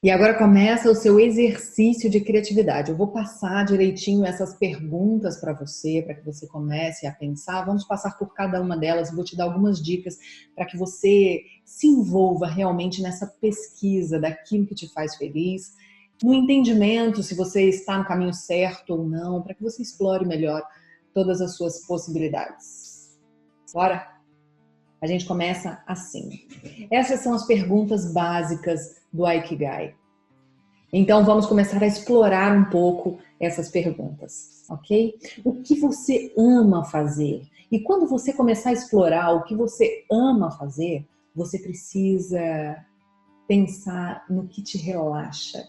E agora começa o seu exercício de criatividade. Eu vou passar direitinho essas perguntas para você, para que você comece a pensar. Vamos passar por cada uma delas. Vou te dar algumas dicas para que você se envolva realmente nessa pesquisa daquilo que te faz feliz, no entendimento se você está no caminho certo ou não, para que você explore melhor todas as suas possibilidades. Bora? A gente começa assim. Essas são as perguntas básicas do Ikigai. Então vamos começar a explorar um pouco essas perguntas, ok? O que você ama fazer? E quando você começar a explorar o que você ama fazer, você precisa pensar no que te relaxa,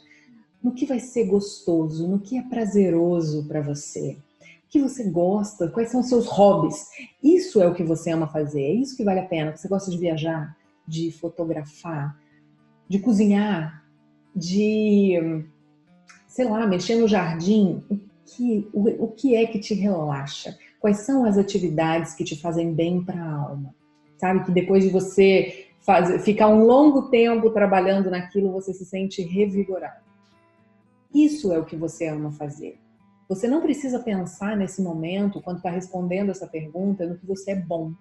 no que vai ser gostoso, no que é prazeroso para você. O que você gosta, quais são os seus hobbies. Isso é o que você ama fazer, é isso que vale a pena. Você gosta de viajar, de fotografar, de cozinhar, de, sei lá, mexer no jardim. O que é que te relaxa? Quais são as atividades que te fazem bem para a alma? Sabe, que depois de você ficar um longo tempo trabalhando naquilo, você se sente revigorado. Isso é o que você ama fazer. Você não precisa pensar nesse momento, quando está respondendo essa pergunta, no que você é bom.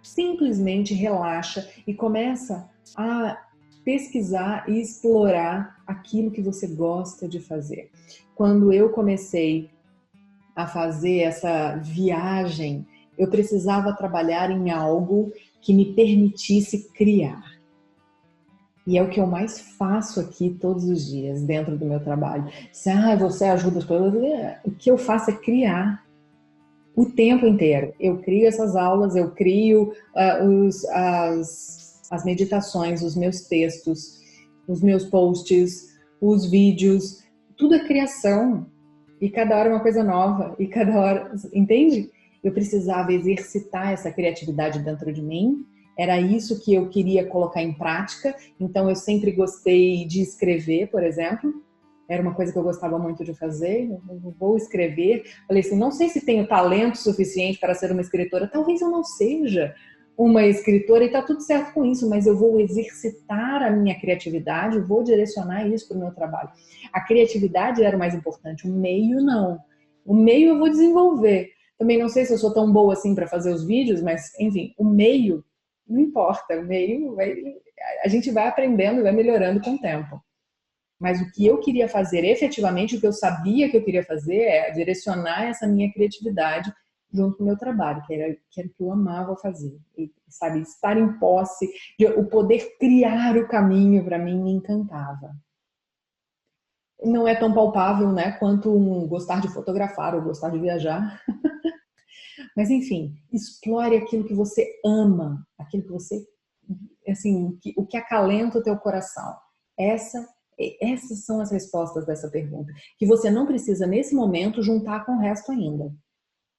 Simplesmente relaxa e começa a pesquisar e explorar aquilo que você gosta de fazer. Quando eu comecei a fazer essa viagem, eu precisava trabalhar em algo que me permitisse criar. E é o que eu mais faço aqui todos os dias, dentro do meu trabalho. Você ajuda as pessoas. O que eu faço é criar o tempo inteiro. Eu crio essas aulas, eu crio as meditações, os meus textos, os meus posts, os vídeos. Tudo é criação. E cada hora é uma coisa nova. E cada hora... Entende? Eu precisava exercitar essa criatividade dentro de mim. Era isso que eu queria colocar em prática. Então, eu sempre gostei de escrever, por exemplo. Era uma coisa que eu gostava muito de fazer. Eu vou escrever. Falei assim, não sei se tenho talento suficiente para ser uma escritora. Talvez eu não seja uma escritora e está tudo certo com isso, mas eu vou exercitar a minha criatividade, vou direcionar isso para o meu trabalho. A criatividade era o mais importante, o meio não. O meio eu vou desenvolver. Também não sei se eu sou tão boa assim para fazer os vídeos, mas enfim, o meio não importa, o meio a gente vai aprendendo, vai melhorando com o tempo. Mas o que eu queria fazer efetivamente, o que eu sabia que eu queria fazer é direcionar essa minha criatividade junto com o meu trabalho, que era o que eu amava fazer. E, sabe, estar em posse, o poder criar o caminho para mim me encantava. Não é tão palpável, né, quanto gostar de fotografar ou gostar de viajar. Mas enfim, explore aquilo que você ama, aquilo que você, assim, o que acalenta o teu coração. Essas são as respostas dessa pergunta, que você não precisa, nesse momento, juntar com o resto ainda.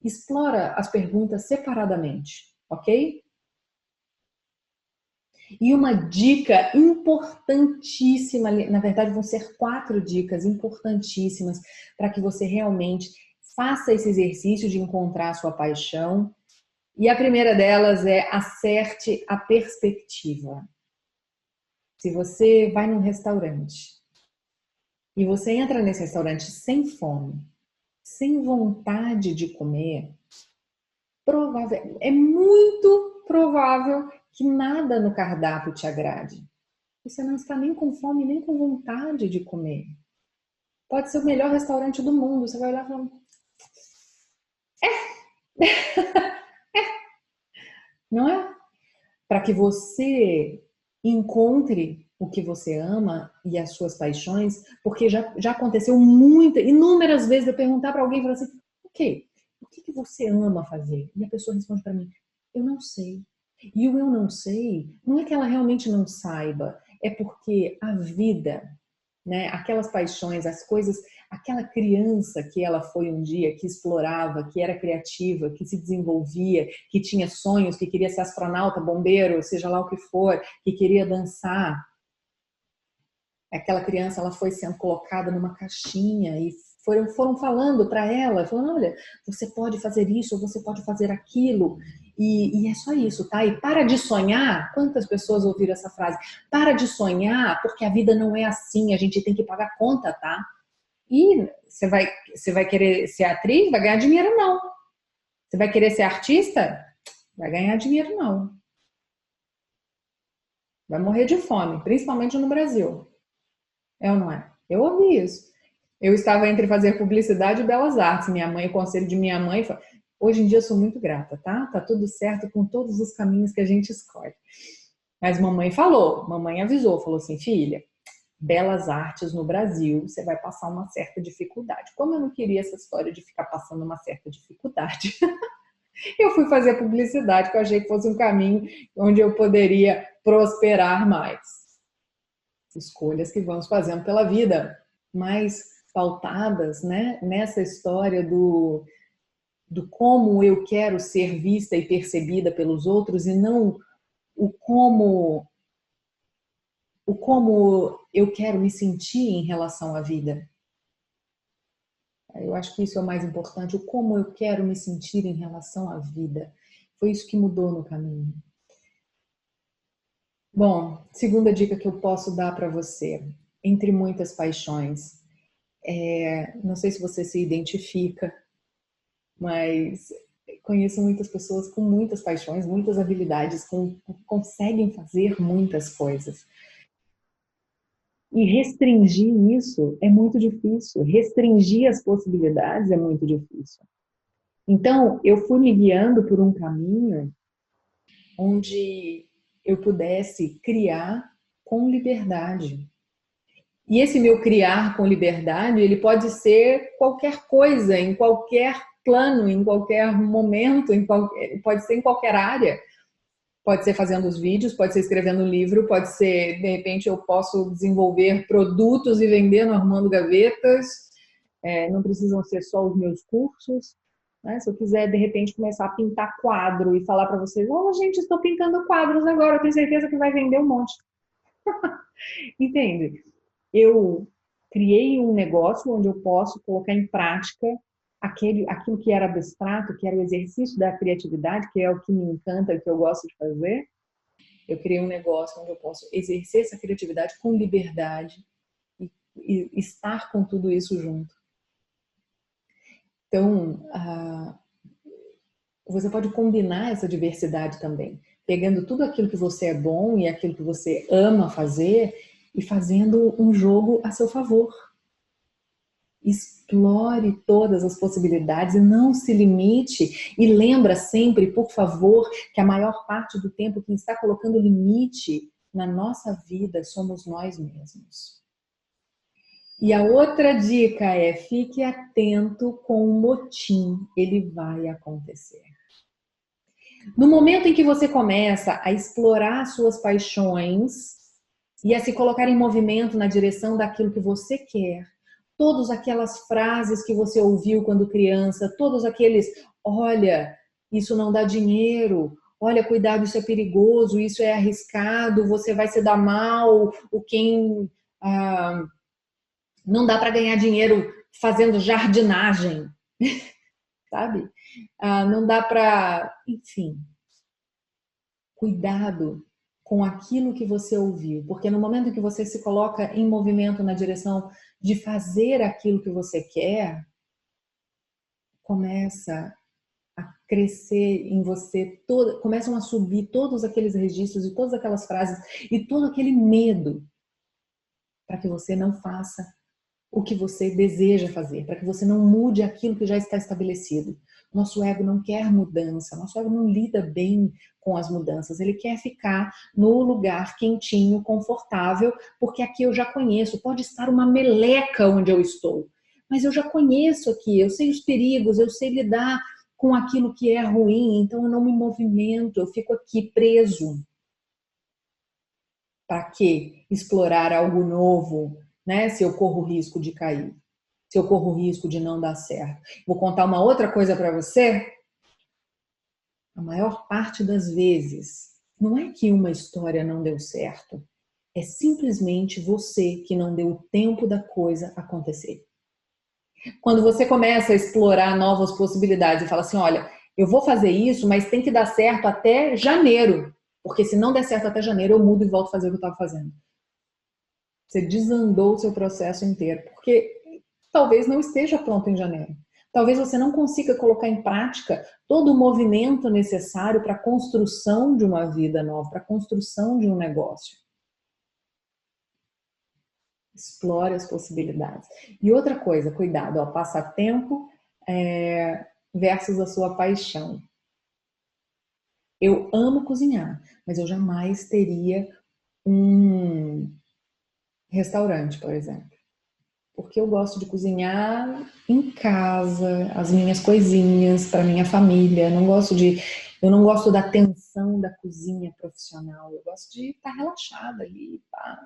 Explora as perguntas separadamente, ok? E uma dica importantíssima, na verdade vão ser 4 dicas importantíssimas para que você realmente faça esse exercício de encontrar a sua paixão. E a primeira delas é acerte a perspectiva. Se você vai num restaurante e você entra nesse restaurante sem fome, sem vontade de comer, é muito provável que nada no cardápio te agrade. Você não está nem com fome, nem com vontade de comer. Pode ser o melhor restaurante do mundo. Você vai olhar e falar... Não é? Para que você encontre o que você ama e as suas paixões, porque já aconteceu inúmeras vezes eu perguntar para alguém e falar assim, ok, o que você ama fazer? E a pessoa responde para mim, eu não sei. E o eu não sei, não é que ela realmente não saiba, é porque a vida, né, aquelas paixões, as coisas, aquela criança que ela foi um dia, que explorava, que era criativa, que se desenvolvia, que tinha sonhos, que queria ser astronauta, bombeiro, seja lá o que for, que queria dançar. Aquela criança, ela foi sendo colocada numa caixinha e foram falando para ela, falando, olha, você pode fazer isso, ou você pode fazer aquilo. E é só isso, tá? E para de sonhar. Quantas pessoas ouviram essa frase? Para de sonhar, porque a vida não é assim, a gente tem que pagar conta, tá? E você vai querer ser atriz? Vai ganhar dinheiro, não. Você vai querer ser artista? Vai ganhar dinheiro, não. Vai morrer de fome, principalmente no Brasil. É ou não é? Eu ouvi isso. Eu estava entre fazer publicidade e belas artes. Minha mãe, o conselho de minha mãe foi... Hoje em dia eu sou muito grata, tá? Tá tudo certo com todos os caminhos que a gente escolhe. Mas mamãe falou, mamãe avisou, falou assim, filha, belas artes no Brasil, você vai passar uma certa dificuldade. Como eu não queria essa história de ficar passando uma certa dificuldade, eu fui fazer publicidade, que eu achei que fosse um caminho onde eu poderia prosperar mais. Escolhas que vamos fazendo pela vida, mais pautadas, né, nessa história do como eu quero ser vista e percebida pelos outros e não o como eu quero me sentir em relação à vida. Eu acho que isso é o mais importante, o como eu quero me sentir em relação à vida. Foi isso que mudou no caminho. Bom, segunda dica que eu posso dar para você, entre muitas paixões, não sei se você se identifica, mas conheço muitas pessoas com muitas paixões, muitas habilidades, conseguem fazer muitas coisas. E restringir isso é muito difícil. Restringir as possibilidades é muito difícil. Então, eu fui me guiando por um caminho onde eu pudesse criar com liberdade. E esse meu criar com liberdade, ele pode ser qualquer coisa, em qualquer plano, em qualquer momento, pode ser em qualquer área. Pode ser fazendo os vídeos, pode ser escrevendo um livro, pode ser, de repente, eu posso desenvolver produtos e vender no Armando Gavetas. Não precisam ser só os meus cursos. Né? Se eu quiser, de repente, começar a pintar quadro e falar para vocês, gente, estou pintando quadros agora, eu tenho certeza que vai vender um monte. Entende? Eu criei um negócio onde eu posso colocar em prática aquilo que era abstrato, que era o exercício da criatividade, que é o que me encanta, que eu gosto de fazer. Eu criei um negócio onde eu posso exercer essa criatividade com liberdade e estar com tudo isso junto. Então, você pode combinar essa diversidade também, pegando tudo aquilo que você é bom e aquilo que você ama fazer e fazendo um jogo a seu favor. Explore todas as possibilidades e não se limite. E lembra sempre, por favor, que a maior parte do tempo quem está colocando limite na nossa vida somos nós mesmos. E a outra dica é, fique atento com o motim, ele vai acontecer. No momento em que você começa a explorar suas paixões e a se colocar em movimento na direção daquilo que você quer, todas aquelas frases que você ouviu quando criança, todos aqueles, olha, isso não dá dinheiro, olha, cuidado, isso é perigoso, isso é arriscado, você vai se dar mal, não dá para ganhar dinheiro fazendo jardinagem, sabe? Não dá para, enfim, cuidado com aquilo que você ouviu, porque no momento em que você se coloca em movimento na direção de fazer aquilo que você quer, começa a crescer em você, começam a subir todos aqueles registros e todas aquelas frases e todo aquele medo para que você não faça o que você deseja fazer, para que você não mude aquilo que já está estabelecido. Nosso ego não quer mudança, nosso ego não lida bem com as mudanças, ele quer ficar no lugar quentinho, confortável, porque aqui eu já conheço, pode estar uma meleca onde eu estou, mas eu já conheço aqui, eu sei os perigos, eu sei lidar com aquilo que é ruim, então eu não me movimento, eu fico aqui preso. Para que explorar algo novo, né? Se eu corro o risco de cair, se eu corro o risco de não dar certo. Vou contar uma outra coisa para você. A maior parte das vezes, não é que uma história não deu certo, é simplesmente você que não deu o tempo da coisa acontecer. Quando você começa a explorar novas possibilidades e fala assim, olha, Eu vou fazer isso, mas tem que dar certo até janeiro. Porque se não der certo até janeiro, eu mudo e volto a fazer o que eu estava fazendo. Você desandou o seu processo inteiro. Porque talvez não esteja pronto em janeiro. Talvez você não consiga colocar em prática todo o movimento necessário para a construção de uma vida nova, para a construção de um negócio. Explore as possibilidades. E outra coisa, cuidado, ó, passatempo versus a sua paixão. Eu amo cozinhar, mas eu jamais teria um restaurante, por exemplo. Porque eu gosto de cozinhar em casa, as minhas coisinhas para minha família. Eu não gosto da tensão da cozinha profissional. Eu gosto de estar relaxada ali, tá,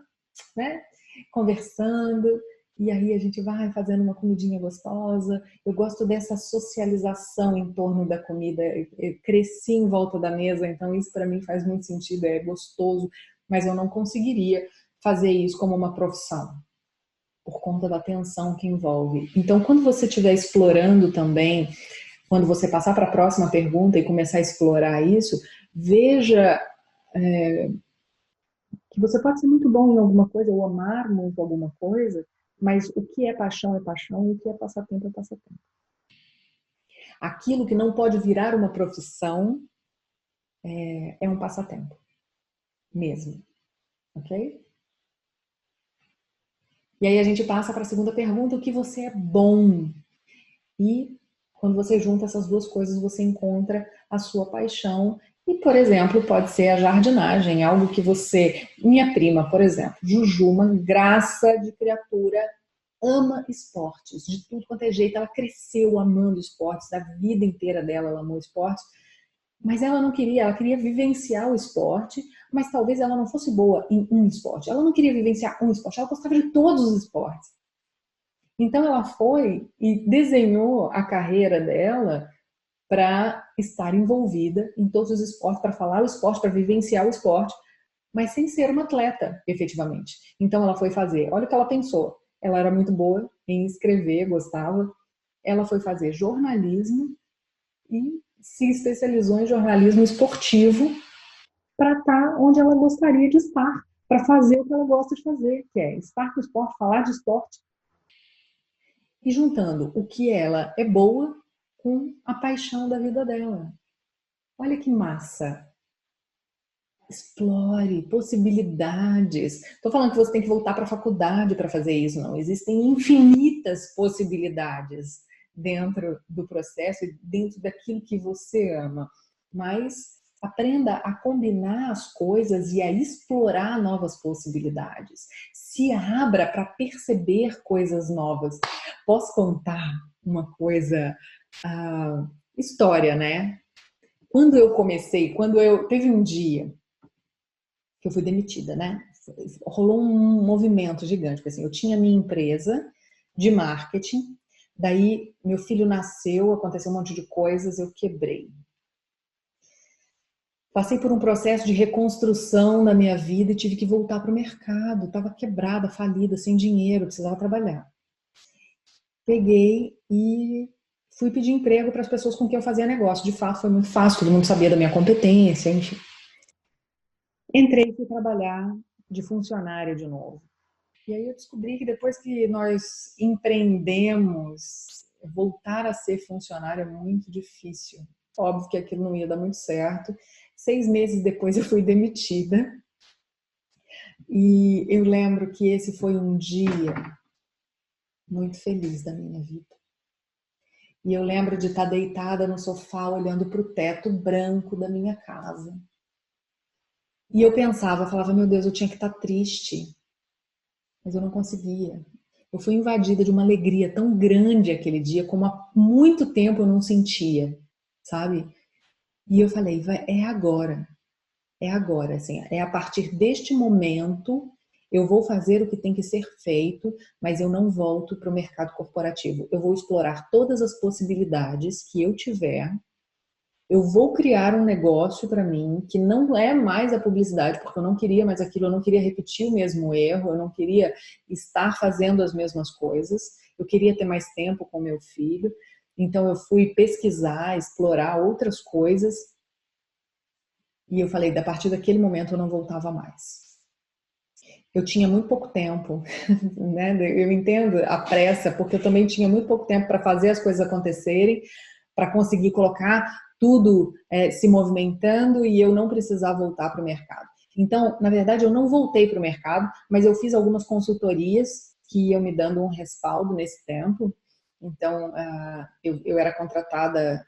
né? Conversando. E aí a gente vai fazendo uma comidinha gostosa. Eu gosto dessa socialização em torno da comida. Eu cresci em volta da mesa, então isso para mim faz muito sentido, é gostoso. Mas eu não conseguiria fazer isso como uma profissão, por conta da tensão que envolve. Então, quando você estiver explorando também, quando você passar para a próxima pergunta e começar a explorar isso, veja que você pode ser muito bom em alguma coisa ou amar muito alguma coisa, mas o que é paixão e o que é passatempo é passatempo. Aquilo que não pode virar uma profissão é um passatempo mesmo, ok? E aí a gente passa para a segunda pergunta, o que você é bom? E quando você junta essas duas coisas, você encontra a sua paixão. E, por exemplo, pode ser a jardinagem, algo que você... Minha prima, por exemplo, Juju, uma graça de criatura, ama esportes, de tudo quanto é jeito. Ela cresceu amando esportes, a vida inteira dela ela amou esportes. Mas ela não queria, ela queria vivenciar o esporte, mas talvez ela não fosse boa em um esporte. Ela não queria vivenciar um esporte, ela gostava de todos os esportes. Então ela foi e desenhou a carreira dela para estar envolvida em todos os esportes, para falar o esporte, para vivenciar o esporte, mas sem ser uma atleta, efetivamente. Então ela foi fazer, olha o que ela pensou. Ela era muito boa em escrever, gostava. Ela foi fazer jornalismo e se especializou em jornalismo esportivo para estar onde ela gostaria de estar, para fazer o que ela gosta de fazer, que é estar com o esporte, falar de esporte. E juntando o que ela é boa com a paixão da vida dela. Olha que massa! Explore possibilidades. Estou falando que você tem que voltar para a faculdade para fazer isso, não. Existem infinitas possibilidades dentro do processo e dentro daquilo que você ama. Mas aprenda a combinar as coisas e a explorar novas possibilidades. Se abra para perceber coisas novas. Posso contar uma coisa, história, né? Quando eu comecei, teve um dia que eu fui demitida, né? Rolou um movimento gigante, porque assim, eu tinha minha empresa de marketing, daí meu filho nasceu, aconteceu um monte de coisas, eu quebrei. Passei por um processo de reconstrução na minha vida e tive que voltar para o mercado. Estava quebrada, falida, sem dinheiro, precisava trabalhar. Peguei e fui pedir emprego para as pessoas com quem eu fazia negócio. De fato, foi muito fácil, todo mundo sabia da minha competência, enfim. Entrei e fui trabalhar de funcionária de novo. E aí eu descobri que depois que nós empreendemos, voltar a ser funcionário é muito difícil. Óbvio que aquilo não ia dar muito certo. 6 meses depois eu fui demitida. E eu lembro que esse foi um dia muito feliz da minha vida. E eu lembro de estar deitada no sofá olhando para o teto branco da minha casa. E eu falava, meu Deus, eu tinha que estar triste. Mas eu não conseguia. Eu fui invadida de uma alegria tão grande aquele dia, como há muito tempo eu não sentia, sabe? E eu falei, é agora, assim, é a partir deste momento eu vou fazer o que tem que ser feito, mas eu não volto para o mercado corporativo. Eu vou explorar todas as possibilidades que eu tiver. Eu vou criar um negócio para mim que não é mais a publicidade, porque eu não queria mais aquilo, eu não queria repetir o mesmo erro, eu não queria estar fazendo as mesmas coisas, eu queria ter mais tempo com meu filho. Então eu fui pesquisar, explorar outras coisas e eu falei, a partir daquele momento eu não voltava mais. Eu tinha muito pouco tempo, né? Eu entendo a pressa, porque eu também tinha muito pouco tempo para fazer as coisas acontecerem, para conseguir colocar tudo se movimentando e eu não precisar voltar para o mercado. Então, na verdade, eu não voltei para o mercado, mas eu fiz algumas consultorias que iam me dando um respaldo nesse tempo. Então, eu era contratada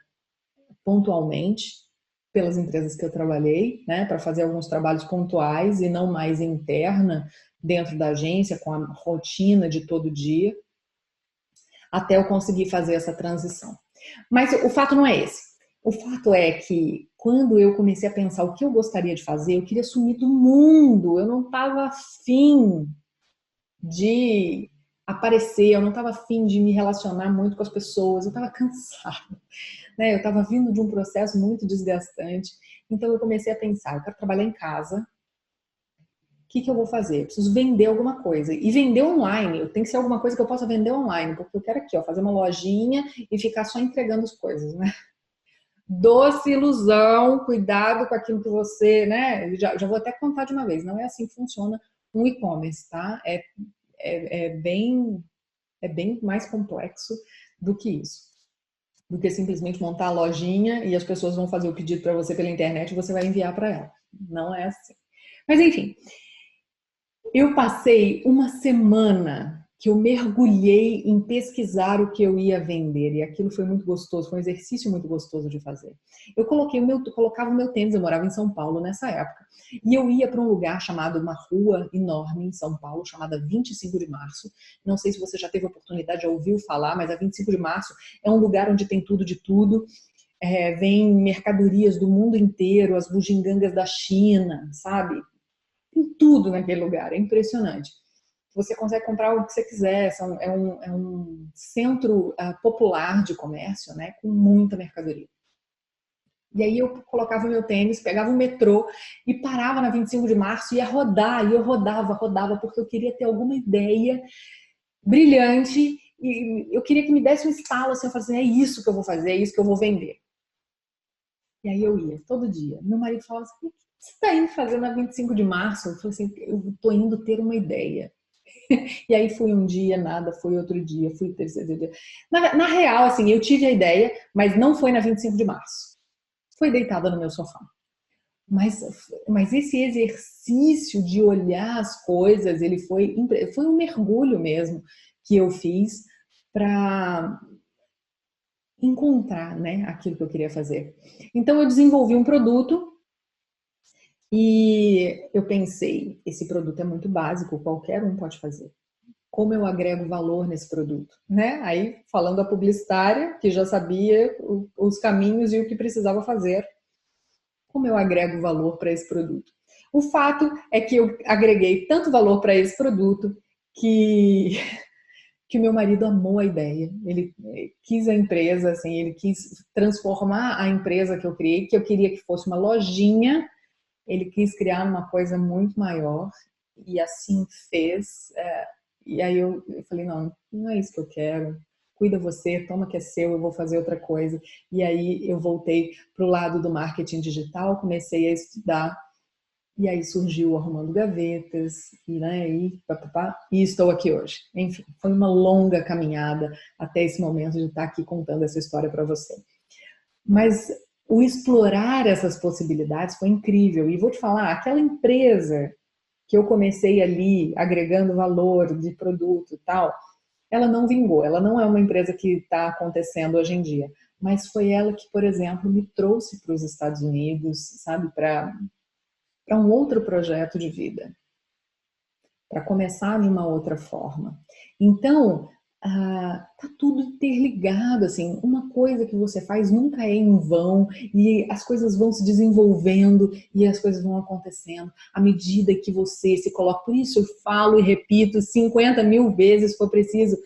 pontualmente pelas empresas que eu trabalhei, né, para fazer alguns trabalhos pontuais e não mais interna dentro da agência, com a rotina de todo dia, até eu conseguir fazer essa transição. Mas o fato não é esse. O fato é que quando eu comecei a pensar o que eu gostaria de fazer, eu queria sumir do mundo, eu não estava afim de aparecer, eu não estava afim de me relacionar muito com as pessoas, eu estava cansada, né? Eu estava vindo de um processo muito desgastante, então eu comecei a pensar, eu quero trabalhar em casa, o que eu vou fazer? Eu preciso vender alguma coisa. E vender online, tem que ser alguma coisa que eu possa vender online, porque eu quero aqui, ó, fazer uma lojinha e ficar só entregando as coisas, né? Doce ilusão, cuidado com aquilo que você, né? Já vou até contar de uma vez, não é assim que funciona um e-commerce, tá? É bem mais complexo do que isso. Do que simplesmente montar a lojinha e as pessoas vão fazer o pedido para você pela internet e você vai enviar para ela. Não é assim. Mas enfim, eu passei uma semana que eu mergulhei em pesquisar o que eu ia vender e aquilo foi muito gostoso, foi um exercício muito gostoso de fazer. Eu colocava o meu tênis, eu morava em São Paulo nessa época, e eu ia para um lugar chamado, uma rua enorme em São Paulo, chamada 25 de Março. Não sei se você já teve a oportunidade, já ouviu falar, mas a 25 de Março é um lugar onde tem tudo de tudo. Vem mercadorias do mundo inteiro, as bugigangas da China, sabe? Tem tudo naquele lugar, é impressionante. Você consegue comprar o que você quiser, é um centro popular de comércio, né, com muita mercadoria. E aí eu colocava o meu tênis, pegava o metrô e parava na 25 de Março e ia rodar, e eu rodava, porque eu queria ter alguma ideia brilhante e eu queria que me desse um estalo, assim, eu falei assim, é isso que eu vou fazer, é isso que eu vou vender. E aí eu ia, todo dia. Meu marido falava assim, o que você está indo fazer na 25 de Março? Eu falei assim, eu estou indo ter uma ideia. E aí fui um dia, nada, fui outro dia, fui terceiro dia. Na real, assim, eu tive a ideia, mas não foi na 25 de Março. Foi deitada no meu sofá. Mas esse exercício de olhar as coisas, ele foi um mergulho mesmo que eu fiz para encontrar, né, aquilo que eu queria fazer. Então eu desenvolvi um produto e eu pensei, esse produto é muito básico, qualquer um pode fazer. Como eu agrego valor nesse produto, né? Aí falando a publicitária, que já sabia os caminhos e o que precisava fazer, como eu agrego valor para esse produto. O fato é que eu agreguei tanto valor para esse produto que que meu marido amou a ideia. Ele quis a empresa, assim, ele quis transformar a empresa que eu criei, que eu queria que fosse uma lojinha. Ele quis criar uma coisa muito maior e assim fez. E aí eu falei, não, não é isso que eu quero. Cuida você, toma que é seu, eu vou fazer outra coisa. E aí eu voltei para o lado do marketing digital, comecei a estudar e aí surgiu Arrumando Gavetas, e, né, e estou aqui hoje. Enfim, foi uma longa caminhada até esse momento de estar aqui contando essa história para você. Mas o explorar essas possibilidades foi incrível. E vou te falar, aquela empresa que eu comecei ali agregando valor de produto e tal, ela não vingou. Ela não é uma empresa que está acontecendo hoje em dia. Mas foi ela que, por exemplo, me trouxe para os Estados Unidos, sabe, para um outro projeto de vida, para começar de uma outra forma. Então, tá tudo interligado, assim, uma coisa que você faz nunca é em vão e as coisas vão se desenvolvendo e as coisas vão acontecendo à medida que você se coloca. Por isso eu falo e repito 50 mil vezes, se for preciso,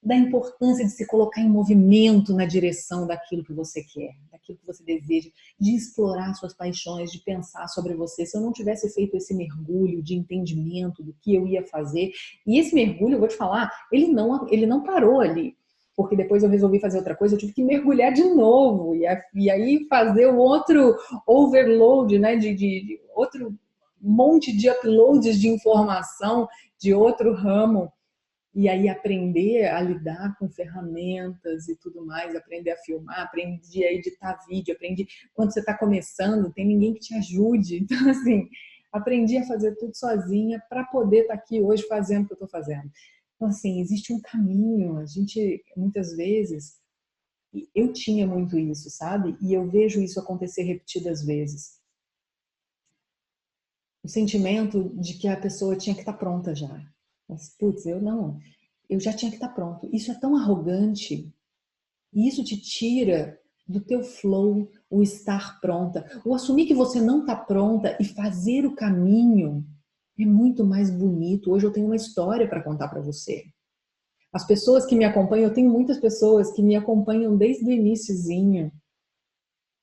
da importância de se colocar em movimento na direção daquilo que você quer, daquilo que você deseja, de explorar suas paixões, de pensar sobre você. Se eu não tivesse feito esse mergulho de entendimento do que eu ia fazer, e esse mergulho, eu vou te falar, ele não parou ali. porque depois eu resolvi fazer outra coisa, eu tive que mergulhar de novo, e aí fazer um outro overload, né, de outro monte de uploads de informação de outro ramo, e aí aprender a lidar com ferramentas e tudo mais, aprender a filmar, aprendi a editar vídeo, aprendi, quando você está começando, tem ninguém que te ajude, então assim, aprendi a fazer tudo sozinha para poder estar aqui hoje fazendo o que eu estou fazendo. Então assim, existe um caminho, a gente, muitas vezes, eu tinha muito isso, sabe? E eu vejo isso acontecer repetidas vezes. O sentimento de que a pessoa tinha que estar pronta já. Mas, putz, eu já tinha que estar pronto. Isso é tão arrogante. E isso te tira do teu flow, o estar pronta. O assumir que você não está pronta e fazer o caminho é muito mais bonito. Hoje eu tenho uma história para contar para você. As pessoas que me acompanham, eu tenho muitas pessoas que me acompanham desde o iniciozinho.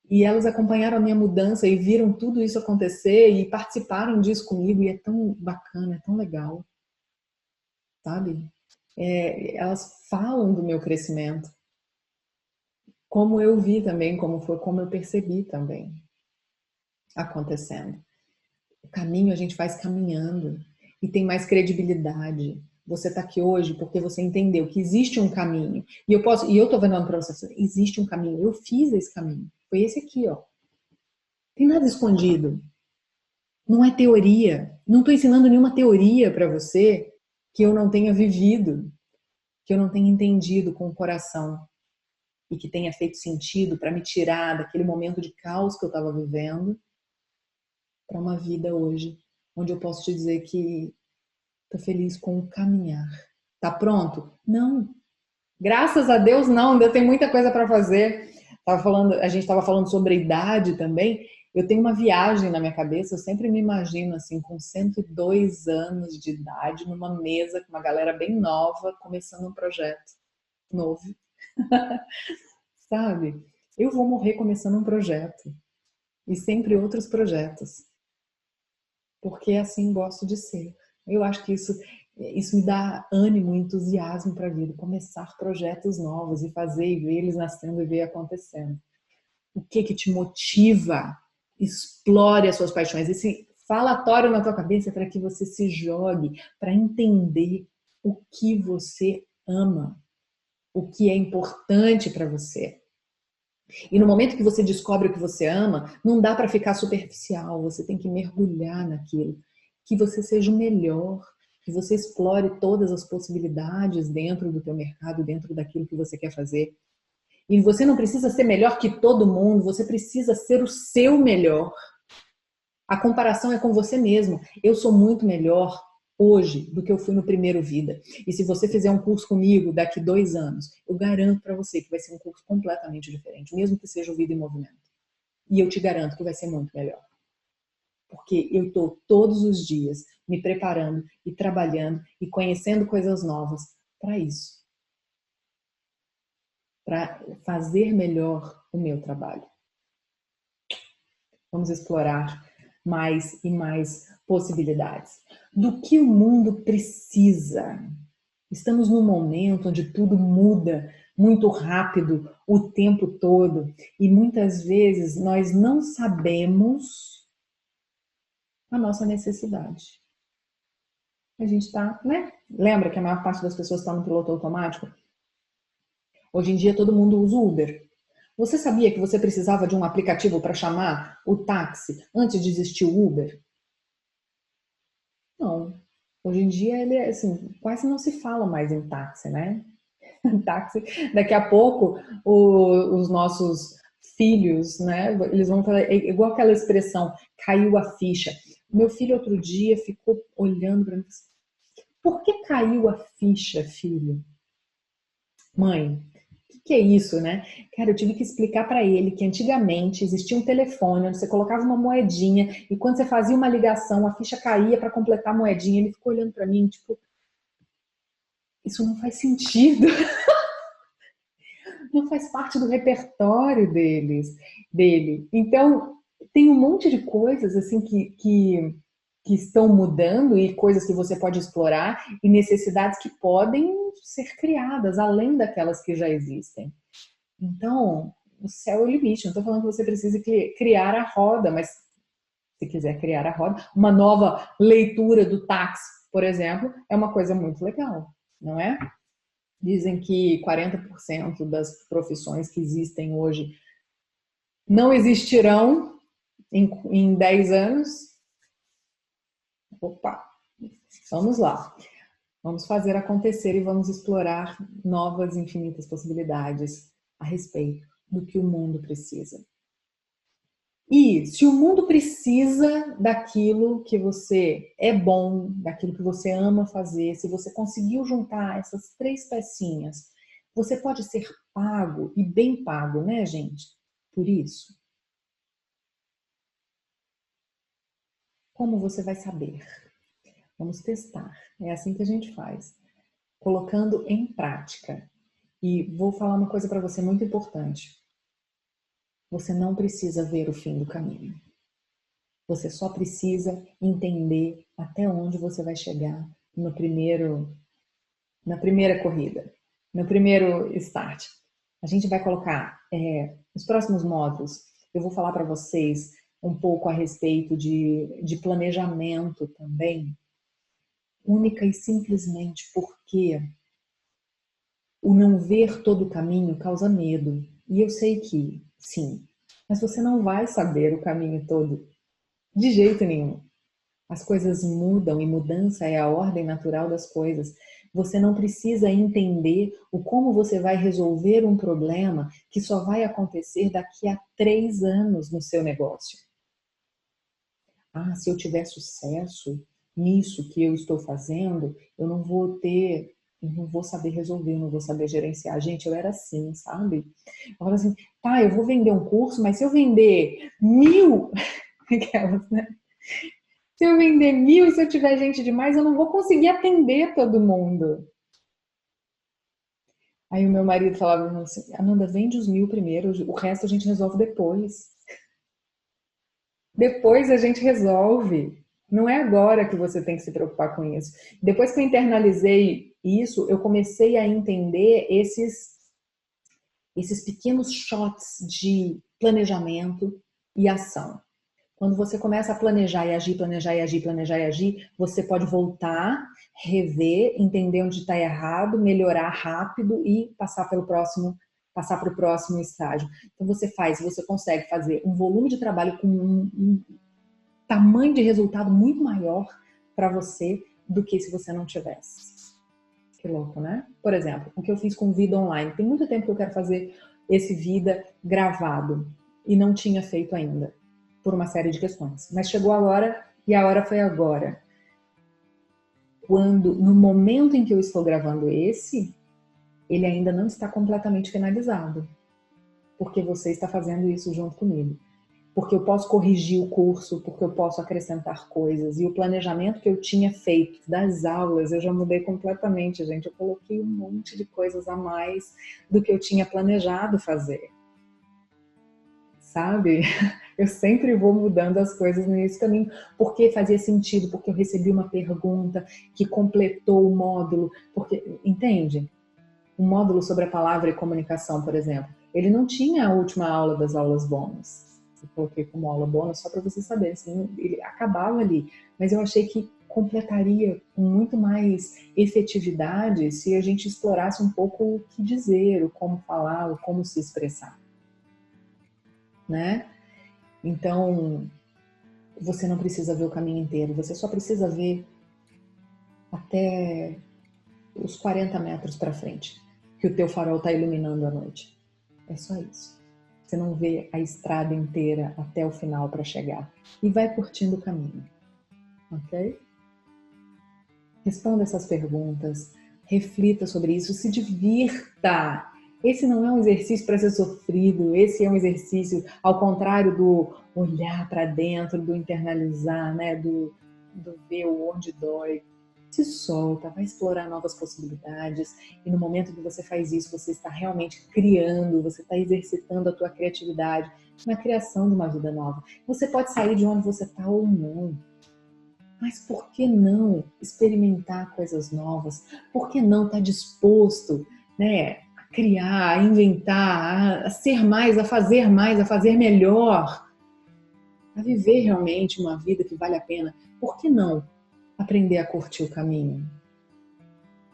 E elas acompanharam a minha mudança e viram tudo isso acontecer e participaram disso comigo. E é tão bacana, é tão legal. Sabe? Elas falam do meu crescimento. Como eu vi também, como eu percebi também acontecendo. O caminho a gente faz caminhando e tem mais credibilidade. Você está aqui hoje porque você entendeu que existe um caminho. E eu tô falando para você, existe um caminho. Eu fiz esse caminho. Foi esse aqui, ó. Tem nada escondido. Não é teoria. Não estou ensinando nenhuma teoria para você que eu não tenha vivido, que eu não tenha entendido com o coração e que tenha feito sentido para me tirar daquele momento de caos que eu estava vivendo para uma vida hoje, onde eu posso te dizer que estou feliz com o caminhar. Tá pronto? Não. Graças a Deus não, ainda tem muita coisa para fazer. A gente estava falando sobre a idade também. Eu tenho uma viagem na minha cabeça, eu sempre me imagino assim, com 102 anos de idade, numa mesa com uma galera bem nova, começando um projeto novo. Sabe? Eu vou morrer começando um projeto. E sempre outros projetos. Porque assim gosto de ser. Eu acho que isso me dá ânimo, entusiasmo para a vida. Começar projetos novos e fazer e ver eles nascendo e ver acontecendo. O que te motiva? Explore as suas paixões. Esse falatório na tua cabeça é para que você se jogue, para entender o que você ama, o que é importante para você. E no momento que você descobre o que você ama, não dá para ficar superficial, você tem que mergulhar naquilo. Que você seja o melhor, que você explore todas as possibilidades dentro do teu mercado, dentro daquilo que você quer fazer. E você não precisa ser melhor que todo mundo, você precisa ser o seu melhor. A comparação é com você mesmo. Eu sou muito melhor hoje do que eu fui no primeiro vida. E se você fizer um curso comigo daqui 2 anos, eu garanto para você que vai ser um curso completamente diferente, mesmo que seja o Vida em Movimento. E eu te garanto que vai ser muito melhor. Porque eu estou todos os dias me preparando e trabalhando e conhecendo coisas novas para isso. Para fazer melhor o meu trabalho. Vamos explorar mais e mais possibilidades. Do que o mundo precisa. Estamos num momento onde tudo muda muito rápido o tempo todo e muitas vezes nós não sabemos a nossa necessidade. A gente está, né? Lembra que a maior parte das pessoas está no piloto automático? Hoje em dia todo mundo usa o Uber. Você sabia que você precisava de um aplicativo para chamar o táxi antes de existir o Uber? Não. Hoje em dia ele assim, quase não se fala mais em táxi, né? Táxi. Daqui a pouco os nossos filhos, né? Eles vão falar igual aquela expressão, caiu a ficha. Meu filho outro dia ficou olhando para mim, por que caiu a ficha, filho? Mãe, o que é isso, né? Cara, eu tive que explicar para ele que antigamente existia um telefone onde você colocava uma moedinha e quando você fazia uma ligação, a ficha caía para completar a moedinha. Ele ficou olhando para mim, tipo, isso não faz sentido. Não faz parte do repertório dele. Então, tem um monte de coisas assim que estão mudando e coisas que você pode explorar e necessidades que podem ser criadas, além daquelas que já existem. Então, o céu é o limite. Não estou falando que você precisa criar a roda, mas se quiser criar a roda, uma nova leitura do táxi, por exemplo, é uma coisa muito legal, não é? Dizem que 40% das profissões que existem hoje não existirão em 10 anos. Opa, vamos lá. Vamos fazer acontecer e vamos explorar novas infinitas possibilidades a respeito do que o mundo precisa. E se o mundo precisa daquilo que você é bom, daquilo que você ama fazer, se você conseguiu juntar essas 3 pecinhas, você pode ser pago e bem pago, né, gente? Por isso. Como você vai saber? Vamos testar. É assim que a gente faz. Colocando em prática. E vou falar uma coisa para você muito importante. Você não precisa ver o fim do caminho. Você só precisa entender até onde você vai chegar na primeira corrida, no primeiro start. A gente vai colocar nos próximos módulos, eu vou falar para vocês um pouco a respeito de planejamento também, única e simplesmente porque o não ver todo o caminho causa medo. E eu sei que sim, mas você não vai saber o caminho todo de jeito nenhum. As coisas mudam e mudança é a ordem natural das coisas. Você não precisa entender o como você vai resolver um problema que só vai acontecer daqui a 3 anos no seu negócio. Ah, se eu tiver sucesso nisso que eu estou fazendo, eu não vou saber resolver, eu não vou saber gerenciar. Gente, eu era assim, sabe? Eu falava assim, tá, eu vou vender um curso, mas se eu vender 1000, aquelas, né? Se eu vender 1000 e se eu tiver gente demais, eu não vou conseguir atender todo mundo. Aí o meu marido falava assim, Ananda, vende os 1000 primeiro, o resto a gente resolve depois. Depois a gente resolve. Não é agora que você tem que se preocupar com isso. Depois que eu internalizei isso, eu comecei a entender esses pequenos shots de planejamento e ação. Quando você começa a planejar e agir, planejar e agir, planejar e agir, você pode voltar, rever, entender onde está errado, melhorar rápido e passar para o próximo estágio. Então você consegue fazer um volume de trabalho com um tamanho de resultado muito maior para você do que se você não tivesse. Que louco, né? Por exemplo, o que eu fiz com vida online. Tem muito tempo que eu quero fazer esse vida gravado e não tinha feito ainda, por uma série de questões. Mas chegou agora e a hora foi agora. No momento em que eu estou gravando ele ainda não está completamente finalizado. Porque você está fazendo isso junto comigo. Porque eu posso corrigir o curso, porque eu posso acrescentar coisas. E o planejamento que eu tinha feito das aulas, eu já mudei completamente, gente. Eu coloquei um monte de coisas a mais do que eu tinha planejado fazer. Sabe? Eu sempre vou mudando as coisas nesse caminho, porque fazia sentido, porque eu recebi uma pergunta que completou o módulo, porque, entende? Um módulo sobre a palavra e comunicação, por exemplo, ele não tinha a última aula das aulas bônus. Eu coloquei como aula bônus só para você saber, assim, ele acabava ali, mas eu achei que completaria com muito mais efetividade se a gente explorasse um pouco o que dizer, o como falar, o como se expressar, né? Então, você não precisa ver o caminho inteiro, você só precisa ver até os 40 metros para frente, que o teu farol está iluminando a noite. É só isso. Você não vê a estrada inteira até o final para chegar. E vai curtindo o caminho. Ok? Responda essas perguntas, reflita sobre isso, se divirta. Esse não é um exercício para ser sofrido, esse é um exercício, ao contrário do olhar para dentro, do internalizar, né? do ver onde dói. Se solta, vai explorar novas possibilidades e no momento que você faz isso, você está realmente criando, você está exercitando a tua criatividade na criação de uma vida nova. Você pode sair de onde você está ou não. Mas por que não experimentar coisas novas? Por que não estar disposto, né, a criar, a inventar, a ser mais, a fazer melhor, a viver realmente uma vida que vale a pena? Por que não aprender a curtir o caminho?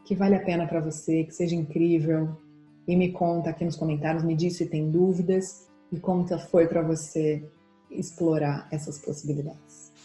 Que vale a pena para você, que seja incrível. E me conta aqui nos comentários, me diz se tem dúvidas e como foi para você explorar essas possibilidades.